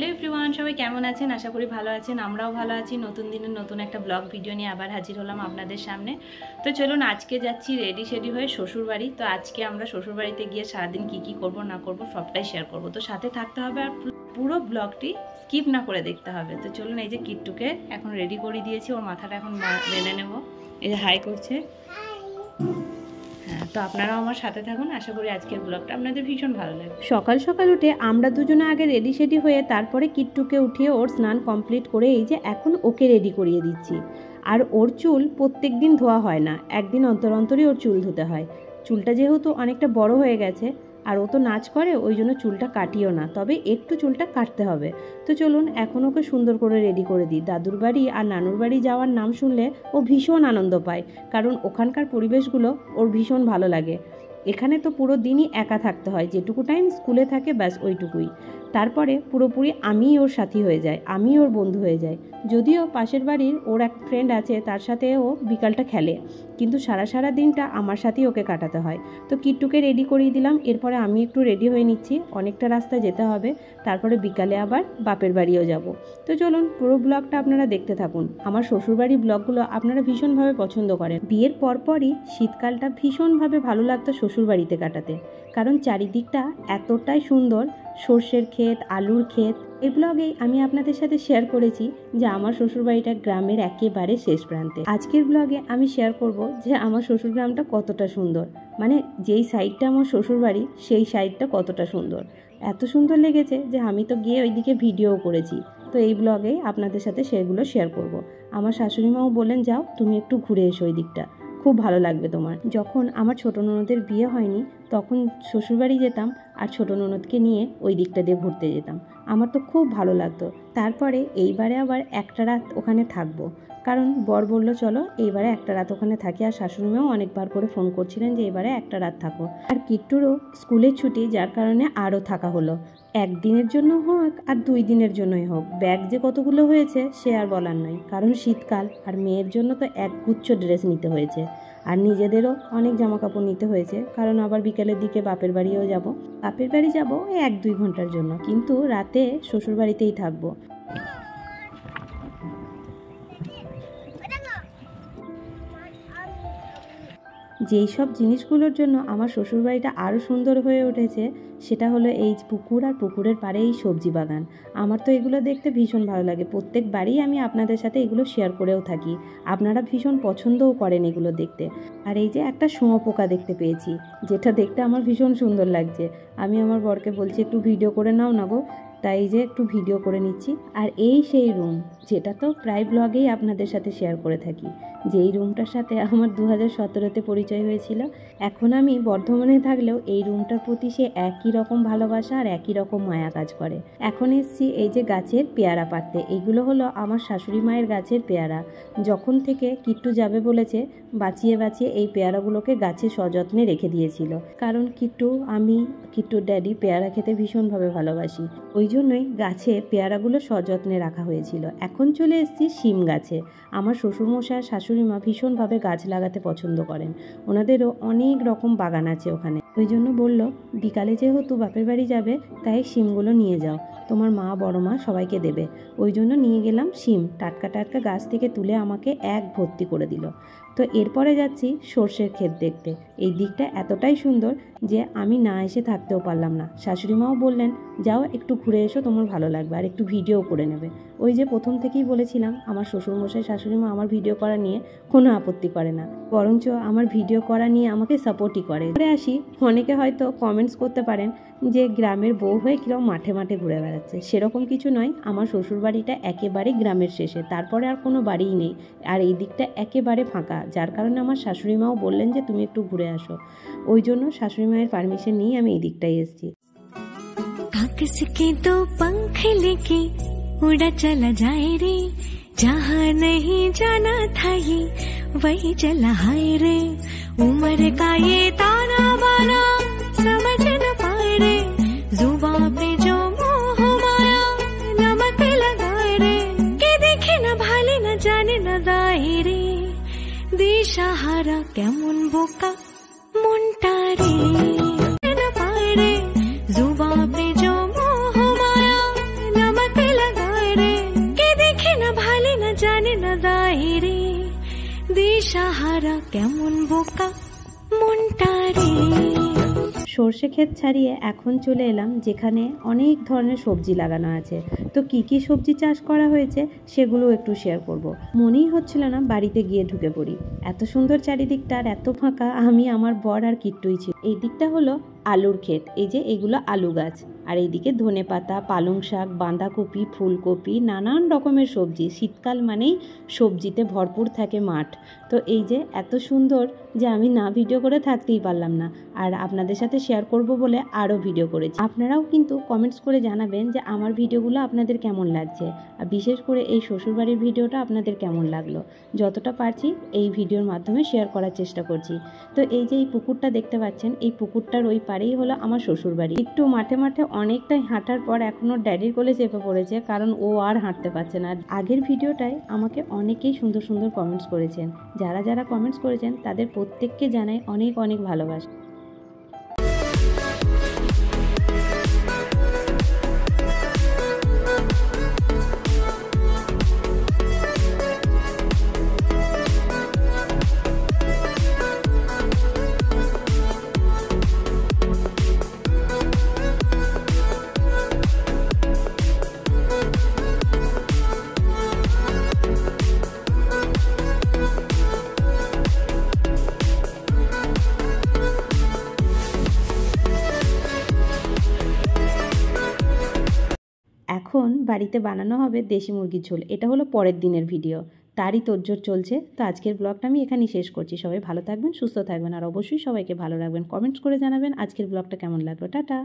Hello everyone, সবাই কেমন আছেন? আশা করি ভালো আছেন। আমরাও ভালো আছি। নতুন দিনের নতুন একটা ব্লগ ভিডিও নিয়ে আবার হাজির হলাম আপনাদের সামনে। তো চলুন, আজকে যাচ্ছি রেডি হয়ে শ্বশুরবাড়ি। তো আজকে আমরা শ্বশুরবাড়িতে গিয়ে সারাদিন কি করব না করব সবটাই শেয়ার করব। তো সাথে থাকতে হবে আর পুরো ব্লগটি স্কিপ না করে দেখতে হবে। তো চলুন, এই যে কিট্টুকে এখন রেডি করে দিয়েছি, ওর মাথাটা এখন বেঁধে নেব। এই যে হাই করছে। হ্যাঁ, তো আপনারাও আমার সাথে থাকুন। আশা করি আজকের ব্লগটা আপনাদের ভীষণ ভালো লাগবে। সকাল সকাল উঠে আমরা দুজনে আগে রেডি হয়ে তারপরে কিট্টুকে উঠিয়ে ওর স্নান কমপ্লিট করে এই যে এখন ওকে রেডি করিয়ে দিচ্ছি। আর ওর চুল প্রত্যেক দিন ধোয়া হয় না, একদিন অন্তর অন্তরই ওর চুল ধুতে হয়। চুলটা যেহেতু অনেকটা বড় হয়ে গেছে আর ও তো নাচ করে, ওই জন্য চুলটা কাটিও না, তবে একটু চুলটা কাটতে হবে। তো চলুন এখন ওকে সুন্দর করে রেডি করে দিই। দাদুর বাড়ি আর নানুর বাড়ি যাওয়ার নাম শুনলে ও ভীষণ আনন্দ পায়, কারণ ওখানকার পরিবেশগুলো ওর ভীষণ ভালো লাগে। এখানে তো পুরো দিনই একা থাকতে হয়, যেটুকু টাইম স্কুলে থাকে ব্যাস ওইটুকুই। তারপরে পুরোপুরি আমিই ওর সাথী হয়ে যাই, আমিই ওর বন্ধু হয়ে যাই। যদিও পাশের বাড়ির ওর এক ফ্রেন্ড আছে, তার সাথে ও বিকালটা খেলে, কিন্তু সারা দিনটা আমার সাথেই ওকে কাটাতে হয়। তো কিট্টুকে রেডি করিয়ে দিলাম, এরপরে আমি একটু রেডি হয়ে নিচ্ছি, অনেকটা রাস্তা যেতে হবে। তারপরে বিকালে আবার বাপের বাড়িও যাব। তো চলুন পুরো ব্লগটা আপনারা দেখতে থাকুন। আমার শ্বশুরবাড়ির ব্লগগুলো আপনারা ভীষণভাবে পছন্দ করেন। বিয়ের পরপরই শীতকালটা ভীষণভাবে ভালো লাগতো শ্বশুরবাড়িতে কাটাতে, কারণ চারিদিকটা এতটাই সুন্দর, সর্ষের ক্ষেত, আলুর ক্ষেত। এই ব্লগেই আমি আপনাদের সাথে শেয়ার করেছি যে আমার শ্বশুরবাড়িটা গ্রামের একেবারে শেষ প্রান্তে। আজকের ব্লগে আমি শেয়ার করব যে আমার শ্বশুর গ্রামটা কতটা সুন্দর, মানে যেই সাইডটা আমার শ্বশুরবাড়ি সেই সাইডটা কতটা সুন্দর। এত সুন্দর লেগেছে যে আমি তো গিয়ে ওইদিকে ভিডিও করেছি। তো এই ব্লগে আপনাদের সাথে সেগুলো শেয়ার করব। আমার শাশুড়িমাও বললেন, যাও তুমি একটু ঘুরে এসো ওই দিকটা, খুব ভালো লাগবে তোমার। যখন আমার ছোট ননদের বিয়ে হয়নি তখন শ্বশুরবাড়ি যেতাম আর ছোট ননদকে নিয়ে ওই দিকটা দিয়ে ঘুরতে যেতাম, আমার তো খুব ভালো লাগতো। তারপরে এইবারে আবার একটা রাত ওখানে থাকবো, কারণ বর বললো চলো এইবারে একটা রাত ওখানে থাকি। আর শাশুড়িমাও অনেকবার করে ফোন করছিলেন যে এবারে একটা রাত থাকো। আর কিট্টুরও স্কুলের ছুটি, যার কারণে আরও থাকা হলো। একদিনের জন্য হোক আর 2 দিনের জন্যই হোক, ব্যাগ যে কতগুলো হয়েছে সে আর বলার নয়, কারণ শীতকাল আর মেয়ের জন্য তো একগুচ্ছ ড্রেস নিতে হয়েছে, আর নিজেদেরও অনেক জামা কাপড় নিতে হয়েছে, কারণ আবার বিকেলের দিকে বাপের বাড়িও যাব। বাপের বাড়ি যাব ওই 1-2 ঘন্টার জন্য, কিন্তু রাতে শ্বশুর বাড়িতেই থাকবো। যেই সব জিনিসগুলোর জন্য আমার শ্বশুরবাড়িটা আরও সুন্দর হয়ে উঠেছে সেটা হলো এই পুকুর, আর পুকুরের পাড়ে এই সবজি বাগান। আমার তো এগুলো দেখতে ভীষণ ভালো লাগে, প্রত্যেকবারই আমি আপনাদের সাথে এগুলো শেয়ার করেও থাকি, আপনারা ভীষণ পছন্দও করেন এগুলো দেখতে। আর এই যে একটা শুঁয়োপোকা দেখতে পেয়েছি, যেটা দেখতে আমার ভীষণ সুন্দর লাগছে। আমি আমার বরকে বলছি একটু ভিডিও করে নাও না গো, তাই যে একটু ভিডিও করে নিচ্ছি। আর এই সেই রুম যেটা তো প্রায় ব্লগেই আপনাদের সাথে শেয়ার করে থাকি, যেই রুমটার সাথে আমার 2017-তে পরিচয় হয়েছিল। এখন আমি বর্ধমানে থাকলেও এই রুমটার প্রতি সে একই রকম ভালোবাসা আর একই রকম মায়া কাজ করে। এখন এসছি এই যে গাছের পেয়ারা পাড়তে, এইগুলো হলো আমার শাশুড়ি মায়ের গাছের পেয়ারা। যখন থেকে কিট্টু যাবে বলেছে বাঁচিয়ে এই পেয়ারাগুলোকে গাছে সযত্নে রেখে দিয়েছিল, কারণ কিট্টুর ড্যাডি পেয়ারা খেতে ভীষণভাবে ভালোবাসি, ওই জন্যই গাছে পেয়ারাগুলো সযত্নে রাখা হয়েছিল। এখন চলে এসেছি শিম গাছে। আমার শ্বশুরমশাই আর শাশুড়ি মা ভীষণভাবে গাছ লাগাতে পছন্দ করেন, ওনাদেরও অনেক রকম বাগান আছে ওখানে। ওই জন্য বললো বিকালে যেহেতু বাপের বাড়ি যাবে তাই শিমগুলো নিয়ে যাও, তোমার মা বড় মা সবাইকে দেবে। ওই জন্য নিয়ে গেলাম শিম, টাটকা গাছ থেকে তুলে আমাকে এক ভর্তি করে দিল। তো এরপরে যাচ্ছি সর্ষের ক্ষেত দেখতে। এই দিকটা এতটাই সুন্দর যে আমি না এসে থাকতেও পারলাম না। শাশুড়িমাও বললেন যাও একটু ঘুরে এসো, তোমার ভালো লাগবে, আর একটু ভিডিও করে নেবে। ওই যে প্রথম থেকেই বলেছিলাম আমার শ্বশুরমশাই শাশুড়িমা আমার ভিডিও করা নিয়ে কোনো আপত্তি করে না, বরঞ্চ আমার ভিডিও করা নিয়ে আমাকে সাপোর্টই করে। পরে আসি, অনেকে হয়তো কমেন্টস করতে পারেন যে গ্রামের বউ হয়ে কিরকম মাঠে ঘুরে বেড়াচ্ছে, সেরকম কিছু নয়। আমার শ্বশুরবাড়িটা একেবারে গ্রামের শেষে, তারপরে আর কোনো বাড়িই নেই, আর এই দিকটা একেবারে ফাঁকা, যার কারণে আমার শাশুড়িমাও বললেন যে তুমি একটু ঘুরে আসো। ওই জন্য শাশুড়ি মায়ের পারমিশন নিয়ে আমি এই দিকটাই এসেছি। कागज के 2 पंख लेके उड़ा चला जाए रे, जहाँ नहीं जाना था ये वही चला हाय रे। उम्र का ये ताना बाना समझ न पाए रे, जुबान पे जो मोह माया नमक लगाए रे, के देखे न भाले न जाने न दाए रे, दिशाहारा केमन बोका मुंटा रे न पाए रे, जुबान पे जो मोह माया नमक দিশাহারা কেমন বোকা মনটা রে। সর্ষে ক্ষেত ছাড়িয়ে এখন চলে এলাম যেখানে অনেক ধরনের সবজি লাগানো আছে। তো কি কি সবজি চাষ করা হয়েছে সেগুলো একটু শেয়ার করব। মনেই হচ্ছিল না বাড়িতে গিয়ে ঢুকে পড়ি, এত সুন্দর চারিদিকটা আর এত ফাঁকা। আমি, আমার বর আর কিট্টুই ছিল। এই দিকটা হলো আলুর ক্ষেত, এই যে এগুলো আলু গাছ, আর এইদিকে ধনেপাতা, পালং শাক, বাঁধাকপি, ফুলকপি, নানান রকমের সবজি। শীতকাল মানেই সবজিতে ভরপুর থাকে মাঠ। তো এই যে এত সুন্দর যে আমি না ভিডিও করে থাকতেই পারলাম না, আর আপনাদের সাথে শেয়ার করব বলে আরও ভিডিও করেছি। আপনারাও কিন্তু কমেন্টস করে জানাবেন যে আমার ভিডিওগুলো আপনাদের কেমন লাগছে, আর বিশেষ করে এই শ্বশুরবাড়ির ভিডিওটা আপনাদের কেমন লাগলো। যতটা পারছি এই ভিডিওর মাধ্যমে শেয়ার করার চেষ্টা করছি। তো এই যে এই পুকুরটা দেখতে পাচ্ছেন, এই পুকুরটার ওই পারেই হলো আমার শ্বশুরবাড়ি। একটু মাঠে মাঠে অনেকটাই হাঁটার পর এখনও ড্যাডির কোলে চেপে পড়েছে, কারণ ও আর হাঁটতে পারছে না। আগের ভিডিওটায় আমাকে অনেকেই সুন্দর সুন্দর কমেন্টস করেছেন। যারা যারা কমেন্টস করেছেন তাদের প্রত্যেককে জানাই অনেক অনেক ভালোবাসা। এখন বাড়িতে বানানো হবে দেশি মুরগির ঝোল। এটা হলো পরের দিনের ভিডিও, তারই তোড়জোড় চলছে। তো আজকের ব্লগটা আমি এখানেই শেষ করছি। সবাই ভালো থাকবেন, সুস্থ থাকবেন, আর অবশ্যই সবাইকে ভালো রাখবেন। কমেন্টস করে জানাবেন আজকের ব্লগটা কেমন লাগলো। টাটা।